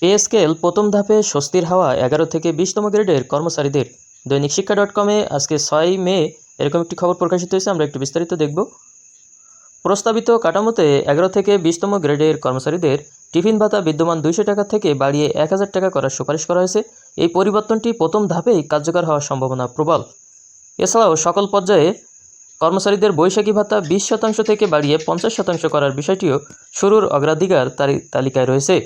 Pay scale প্রথম ধাপে স্বস্তির হাওয়া 11 থেকে 20তম গ্রেডের কর্মচারীদের। দৈনিক শিক্ষা.com-এ আজকে 6 মে এরকম একটি খবর প্রকাশিত হয়েছে। আমরা একটু বিস্তারিত দেখব। প্রস্তাবিত কাঠামোতে 11 থেকে 20তম গ্রেডের কর্মচারীদের টিফিন ভাতা বিদ্যমান 200 টাকা থেকে বাড়িয়ে 1000 টাকা করার সুপারিশ করা হয়েছে। এই পরিবর্তনটি প্রথম ধাপেই কার্যকর হওয়ার সম্ভাবনা প্রবল। এছাড়াও সকল পর্যায়ে কর্মচারীদের বৈশাখী ভাতা 20% থেকে বাড়িয়ে 50% করার বিষয়টিও শুরুর অগ্রাধিকার তালিকায় রয়েছে।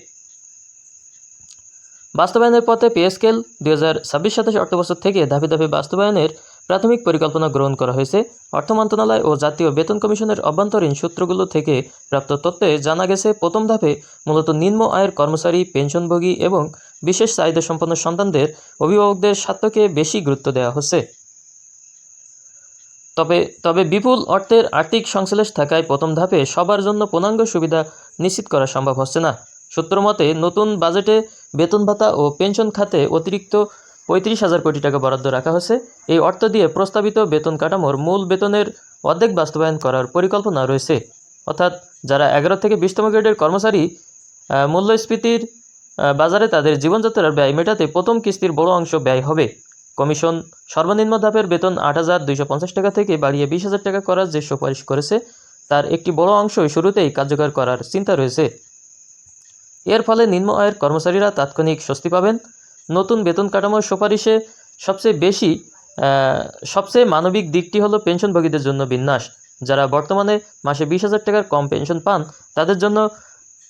বাস্তবায়নের পথে পে স্কেল 2026-27 অর্থবছর থেকে ধাপে ধাপে বাস্তবায়নের প্রাথমিক পরিকল্পনা গ্রহণ করা হয়েছে। অর্থ মন্ত্রণালয় ও জাতীয় বেতন কমিশনের অভ্যন্তরীণ সূত্রগুলো থেকে প্রাপ্ত তথ্যে জানা গেছে, প্রথম ধাপে মূলত নিম্ন আয়ের কর্মচারী, পেনশনভোগী এবং বিশেষ চাহিদা সম্পন্ন সন্তানদের অভিভাবকদের স্বার্থকে বেশি গুরুত্ব দেওয়া হচ্ছে। তবে বিপুল অর্থের আর্থিক সংশ্লেষ থাকায় প্রথম ধাপে সবার জন্য পূর্ণাঙ্গ সুবিধা নিশ্চিত করা সম্ভব হচ্ছে না। সূত্র মতে, নতুন বাজেটে বেতন ভাতা ও পেনশন খাতে অতিরিক্ত 35,000 কোটি টাকা বরাদ্দ রাখা হয়েছে। এই অর্থ দিয়ে প্রস্তাবিত বেতন কাঠামোর মূল বেতনের অর্ধেক বাস্তবায়ন করার পরিকল্পনা রয়েছে। অর্থাৎ যারা 11 থেকে 20তম গ্রেডের কর্মচারী, মূল্যস্ফীতির বাজারে তাদের জীবনযাত্রার ব্যয় মেটাতে প্রথম কিস্তির বড় অংশ ব্যয় হবে। কমিশন সর্বনিম্ন ধাপের বেতন 8,250 টাকা থেকে বাড়িয়ে 20,000 টাকা করার যে সুপারিশ করেছে, তার একটি বড় অংশই শুরুতেই কার্যকর করার চিন্তা রয়েছে। এর ফলে নিম্ন আয়ের কর্মচারীরা তাৎক্ষণিক স্বস্তি পাবেন। নতুন বেতন কাঠামোর সুপারিশে সবচেয়ে মানবিক দিকটি হলো পেনশনভোগীদের জন্য বিন্যাস। যারা বর্তমানে মাসে 20,000 টাকার কম পেনশন পান, তাদের জন্য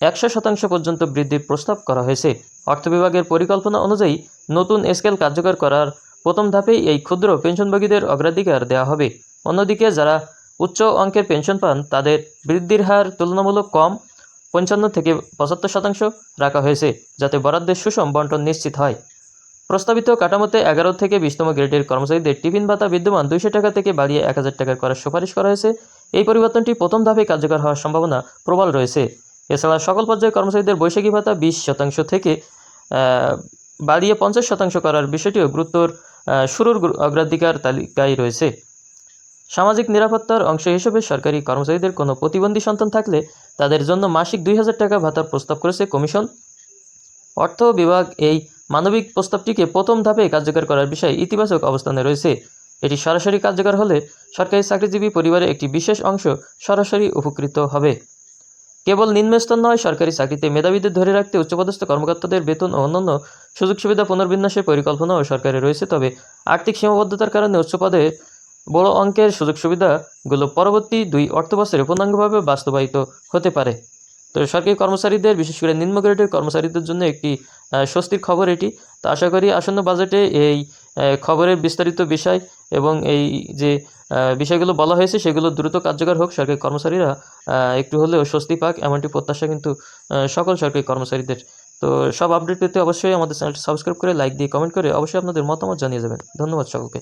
100% পর্যন্ত বৃদ্ধির প্রস্তাব করা হয়েছে। অর্থ বিভাগের পরিকল্পনা অনুযায়ী নতুন স্কেল কার্যকর করার প্রথম ধাপেই এই ক্ষুদ্র পেনশনভোগীদের অগ্রাধিকার দেওয়া হবে। অন্যদিকে যারা উচ্চ অঙ্কের পেনশন পান, তাদের বৃদ্ধির হার তুলনামূলক কম 55 থেকে 75% রাখা হয়েছে, যাতে বরাদ্দের সুষম বণ্টন নিশ্চিত হয়। প্রস্তাবিত কাঠামোতে 11 থেকে 20তম গ্রেডের কর্মচারীদের টিফিন ভাতা বিদ্যমান 200 টাকা থেকে বাড়িয়ে 1000 টাকা করার সুপারিশ করা হয়েছে। এই পরিবর্তনটি প্রথম ধাপে কার্যকর হওয়ার সম্ভাবনা প্রবল রয়েছে। এছাড়া সকল পর্যায়ে কর্মচারীদের বৈশাখী ভাতা 20% থেকে বাড়িয়ে 50% করার বিষয়টিও গুরুত্বর শুরুর অগ্রাধিকার তালিকায় রয়েছে। সামাজিক নিরাপত্তার অংশ হিসেবে সরকারি কর্মচারীদের কোনো প্রতিবন্ধী সন্তান থাকলে তাদের জন্য মাসিক 2,000 টাকা ভাতার প্রস্তাব করেছে কমিশন। অর্থ বিভাগ এই মানবিক প্রস্তাবটিকে প্রথম ধাপে কার্যকর করার বিষয়ে ইতিবাচক অবস্থানে রয়েছে। এটি সরাসরি কার্যকর হলে সরকারি চাকরিজীবী পরিবারের একটি বিশেষ অংশ সরাসরি উপকৃত হবে। কেবল নিম্নস্তর নয়, সরকারি চাকরিতে মেধাবীদের ধরে রাখতে উচ্চপদস্থ কর্মকর্তাদের বেতন ও অন্যান্য সুযোগ সুবিধা পুনর্বিন্যাসের পরিকল্পনাও সরকারের রয়েছে। তবে আর্থিক সীমাবদ্ধতার কারণে উচ্চ পদে বড় অঙ্কের সুযোগ সুবিধাগুলো পরবর্তী 2 অর্থবছরে পূর্ণাঙ্গভাবে বাস্তবায়িত হতে পারে। তো সরকারি কর্মচারীদের, বিশেষ করে নিম্ন গ্রেডের কর্মচারীদের জন্য একটি স্বস্তির খবর এটি। তো আশা করি আসন্ন বাজেটে এই খবরের বিস্তারিত বিষয় এবং এই যে বিষয়গুলো বলা হয়েছে সেগুলো দ্রুত কার্যকর হোক, সরকারি কর্মচারীরা একটু হলেও স্বস্তি পাক, এমনটি প্রত্যাশা কিন্তু সকল সরকারি কর্মচারীদের। তো সব আপডেট পেতে অবশ্যই আমাদের চ্যানেলটি সাবস্ক্রাইব করে, লাইক দিয়ে, কমেন্ট করে অবশ্যই আপনাদের মতামত জানিয়ে যাবেন। ধন্যবাদ সকলকে।